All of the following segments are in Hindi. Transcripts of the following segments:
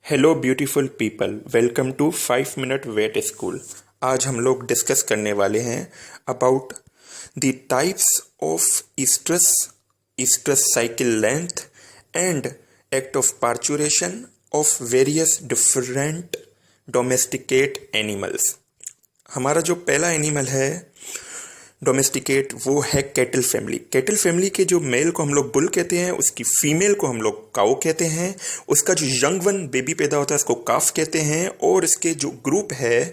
Hello beautiful people, welcome to 5 minute vet school. आज हम लोग डिस्कस करने वाले हैं about the types of oestrus, oestrus cycle length and act of parturition of various different domesticate animals. हमारा जो पहला एनिमल है डोमेस्टिकेट, वो है कैटल फैमिली। कैटल फैमिली के जो मेल को हम लोग बुल कहते हैं, उसकी फीमेल को हम लोग काऊ कहते हैं, उसका जो यंग वन बेबी पैदा होता है उसको काफ कहते हैं, और इसके जो ग्रुप है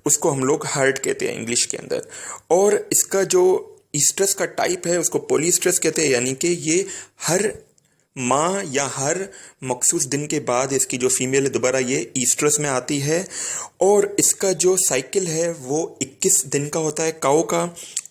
उसको हम लोग हर्ड कहते हैं इंग्लिश के अंदर। और इसका जो ईस्ट्रस का टाइप है उसको पॉलीस्ट्रस कहते हैं, यानी कि ये हर माह या हर मखसूस दिन के बाद इसकी जो फीमेल है दोबारा ये ईस्ट्रस में आती है। और इसका जो साइकिल है वो 21 दिन का होता है काऊ का,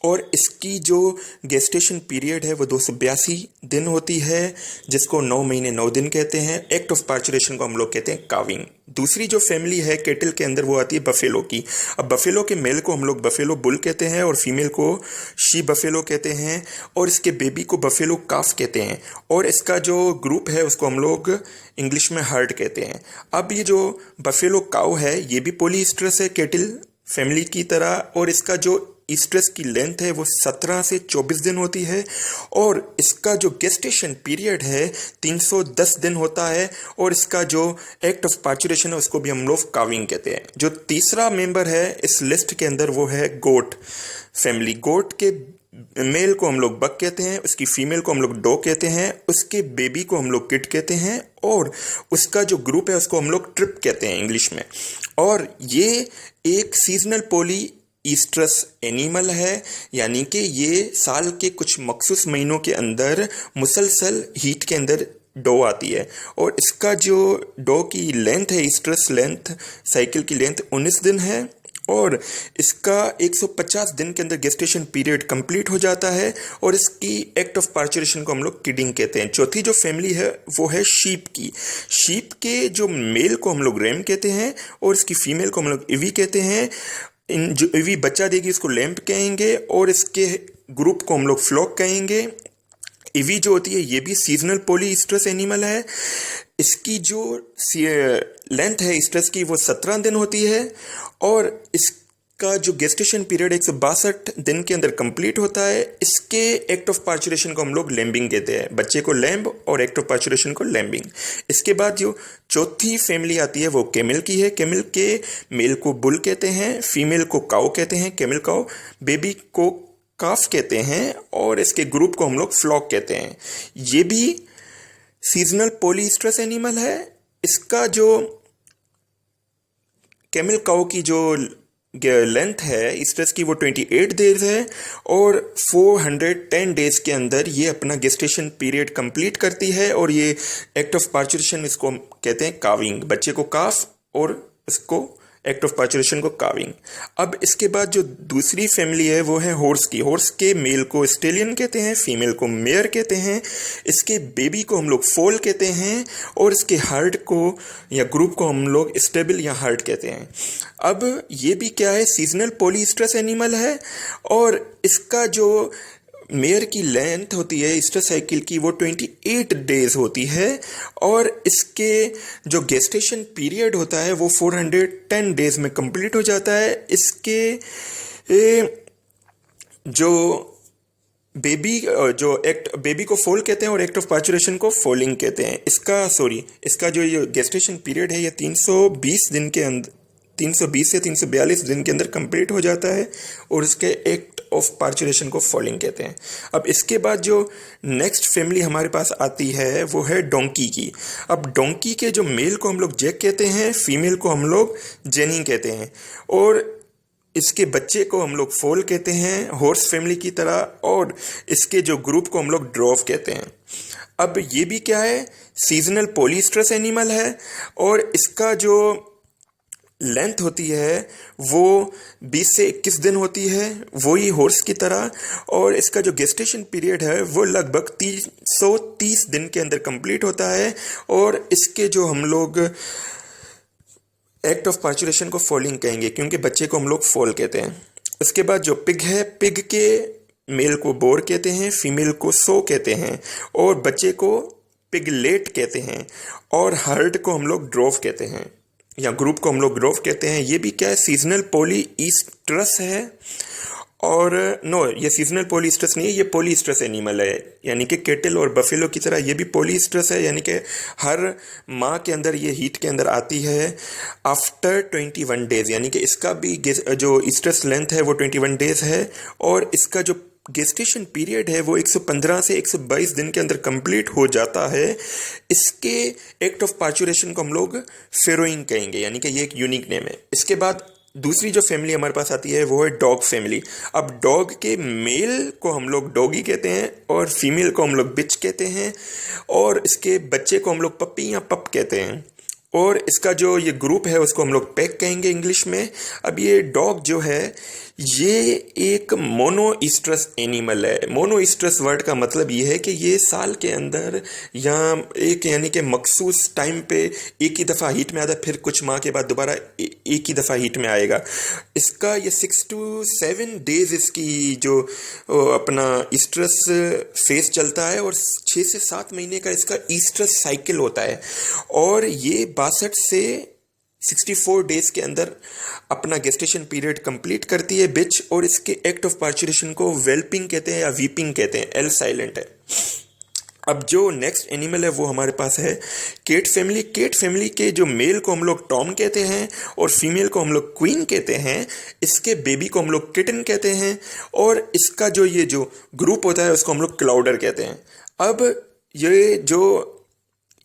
और इसकी जो गेस्टेशन पीरियड है वो 282 दिन होती है, जिसको 9 महीने 9 दिन कहते हैं। एक्ट ऑफ पार्चुरेशन को हम लोग कहते हैं काविंग। दूसरी जो फैमिली है केटल के अंदर वो आती है बफेलो की। अब बफेलो के मेल को हम लोग बफेलो बुल कहते हैं और फीमेल को शी बफेलो कहते हैं, और इसके बेबी को बफेलो काफ कहते हैं, और इसका जो ग्रुप है उसको हम लोग इंग्लिश में हर्ड कहते हैं। अब ये जो बफेलो काउ है ये भी पॉलीस्ट्रस है केटल फैमिली की तरह, और इसका जो ईस्ट्रस की लेंथ है वो 17 से 24 दिन होती है, और इसका जो गेस्टेशन पीरियड है 310 दिन होता है, और इसका जो एक्ट ऑफ पार्चुरेशन है उसको भी हम लोग काविंग कहते हैं। जो तीसरा मेंबर है इस लिस्ट के अंदर वो है गोट फैमिली। गोट के मेल को हम लोग बक कहते हैं, उसकी फीमेल को हम लोग डॉग कहते हैं, उसके बेबी को हम लोग किड कहते हैं, और उसका जो ग्रुप है उसको हम लोग ट्रिप कहते हैं इंग्लिश में। और ये एक सीजनल पॉली ईस्ट्रस एनिमल है, यानी कि ये साल के कुछ मखसूस महीनों के अंदर मुसलसल हीट के अंदर डो आती है, और इसका जो डो की लेंथ है ईस्ट्रस लेंथ साइकिल की लेंथ 19 दिन है, और इसका 150 दिन के अंदर गेस्टेशन पीरियड कंप्लीट हो जाता है, और इसकी एक्ट ऑफ पार्चुरेशन को हम लोग किडिंग कहते हैं। चौथी जो फैमिली है वो है शीप की। शीप के जो मेल को हम लोग रैम कहते हैं, और इसकी फीमेल को हम लोग इवी कहते हैं। इन जो इवी बच्चा देगी इसको लैम्प कहेंगे, और इसके ग्रुप को हम लोग फ्लॉक कहेंगे। इवी जो होती है ये भी सीजनल पॉली ईस्ट्रस एनिमल है। इसकी जो लेंथ है ईस्ट्रस की वो 17 दिन होती है, और इसका जो गेस्टेशन पीरियड 162 दिन के अंदर कंप्लीट होता है। इसके एक्ट ऑफ पार्चुरेशन को हम लोग लैम्बिंग कहते हैं, बच्चे को लैम्ब और एक्ट ऑफ पार्चुरेशन को लैम्बिंग। इसके बाद जो चौथी फैमिली आती है वो कैमल की है। कैमल के मेल को बुल कहते हैं, फीमेल को काऊ कहते हैं, कैमल काऊ, बेबी को काफ कहते हैं, और इसके ग्रुप को हम लोग फ्लॉक कहते हैं। ये भी सीजनल पॉलीस्ट्रस एनिमल है। इसका जो कैमल काऊ की जो लेंथ है ईस्ट्रस की वो 28 डेज है, और 410 डेज के अंदर ये अपना गेस्टेशन पीरियड कंप्लीट करती है, और ये एक्ट ऑफ पार्चुरेशन इसको कहते हैं काविंग। बच्चे को काफ और इसको एक्ट ऑफ पार्चुरेशन को काविंग। अब इसके बाद जो दूसरी फैमिली है वो है हॉर्स की। हॉर्स के मेल को स्टेलियन कहते हैं, फीमेल को मेयर कहते हैं, इसके बेबी को हम लोग फोल कहते हैं, और इसके हर्ड को या ग्रुप को हम लोग स्टेबल या हर्ड कहते हैं। अब ये भी क्या है, सीजनल पॉलीस्ट्रस एनिमल है, और इसका जो मेयर की लेंथ होती है ईस्टर साइकिल की वो 28 डेज होती है, और इसके जो गेस्टेशन पीरियड होता है वो 410 डेज में कंप्लीट हो जाता है। इसके जो बेबी को फोल कहते हैं और एक्ट ऑफ पार्चुरेशन को फोलिंग कहते हैं। इसका जो ये गेस्टेशन पीरियड है ये 320 दिन के अंदर 320 से 342 दिन के अंदर कंप्लीट हो जाता है, और इसके एक्ट ऑफ पार्चुरेशन को फॉलिंग कहते हैं। अब इसके बाद जो नेक्स्ट फैमिली हमारे पास आती है वो है डोंकी की। अब डोंकी के जो मेल को हम लोग जैक कहते हैं, फीमेल को हम लोग जेनी कहते हैं, और इसके बच्चे को हम लोग फोल कहते हैं हॉर्स फैमिली की तरह, और इसके जो ग्रुप को हम लोग ड्रॉव कहते हैं। अब ये भी क्या है, सीजनल पॉलीस्ट्रस एनिमल है, और इसका जो लेंथ होती है वो 20 से 21 दिन होती है, वही हॉर्स की तरह, और इसका जो गेस्टेशन पीरियड है वो लगभग 330 दिन के अंदर कंप्लीट होता है, और इसके जो हम लोग एक्ट ऑफ पार्चुरेशन को फॉलिंग कहेंगे क्योंकि बच्चे को हम लोग फॉल कहते हैं। उसके बाद जो पिग है, पिग के मेल को बोर कहते हैं, फीमेल को सो कहते हैं, और बच्चे को पिगलेट कहते हैं, और हर्ड को हम लोग ड्रोव कहते हैं, या ग्रुप को हम लोग ग्रोव कहते हैं। ये भी क्या है, सीजनल पॉलीइस्ट्रस है। और नो, ये सीजनल पॉलीइस्ट्रस नहीं है, ये पॉलीइस्ट्रस एनिमल है, यानी कि केटल और बफेलो की तरह ये भी पॉलीइस्ट्रस है, यानी कि हर माह के अंदर ये हीट के अंदर आती है आफ्टर 21 डेज, यानी कि इसका भी जो इस्ट्रस लेंथ है वो 21 डेज है, और इसका जो गेस्टेशन पीरियड है वो 115 से 122 दिन के अंदर कंप्लीट हो जाता है। इसके एक्ट ऑफ पार्चुरेशन को हम लोग फेरोइंग कहेंगे, यानी कि ये एक यूनिक नेम है। इसके बाद दूसरी जो फैमिली हमारे पास आती है वो है डॉग फैमिली। अब डॉग के मेल को हम लोग डॉगी कहते हैं, और फीमेल को हम लोग बिच कहते हैं, और इसके बच्चे को हम लोग पप्पी या पप कहते हैं, और इसका जो ये ग्रुप है उसको हम लोग पैक कहेंगे इंग्लिश में। अब ये डॉग जो है ये एक मोनोइस्ट्रस एनिमल है। मोनोइस्ट्रस वर्ड का मतलब ये है कि ये साल के अंदर या एक यानी कि मखसूस टाइम पे एक ही दफ़ा हीट में आता है, फिर कुछ माह के बाद दोबारा एक ही दफ़ा हीट में आएगा। इसका ये 6 to 7 डेज इसकी जो अपना इस्ट्रस फेज चलता है, और 6 से 7 महीने का इसका ईस्ट्रस साइकिल होता है, और ये 62 से 64 डेज के अंदर अपना गेस्टेशन पीरियड कंप्लीट करती है बिच, और इसके एक्ट ऑफ पार्चुरेशन को वेल्पिंग कहते हैं या वीपिंग कहते हैं, एल साइलेंट है। अब जो नेक्स्ट एनिमल है वो हमारे पास है केट फैमिली। केट फैमिली के जो मेल को हम लोग टॉम कहते हैं और फीमेल को हम लोग क्वीन कहते हैं। इसके बेबी को हम लोग किटन कहते हैं, और इसका जो ये जो ग्रुप होता है उसको हम लोग क्लाउडर कहते हैं। अब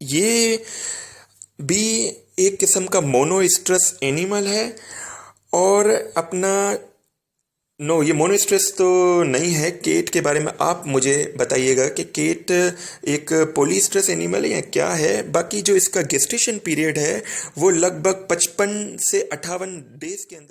ये भी एक किस्म का मोनोइस्ट्रस एनिमल है, और अपना नो, ये मोनोइस्ट्रस तो नहीं है। केट के बारे में आप मुझे बताइएगा कि केट एक पॉलीस्ट्रस एनिमल है या क्या है। बाकी जो इसका गेस्टेशन पीरियड है वो लगभग 55 से 58 डेज के अंदर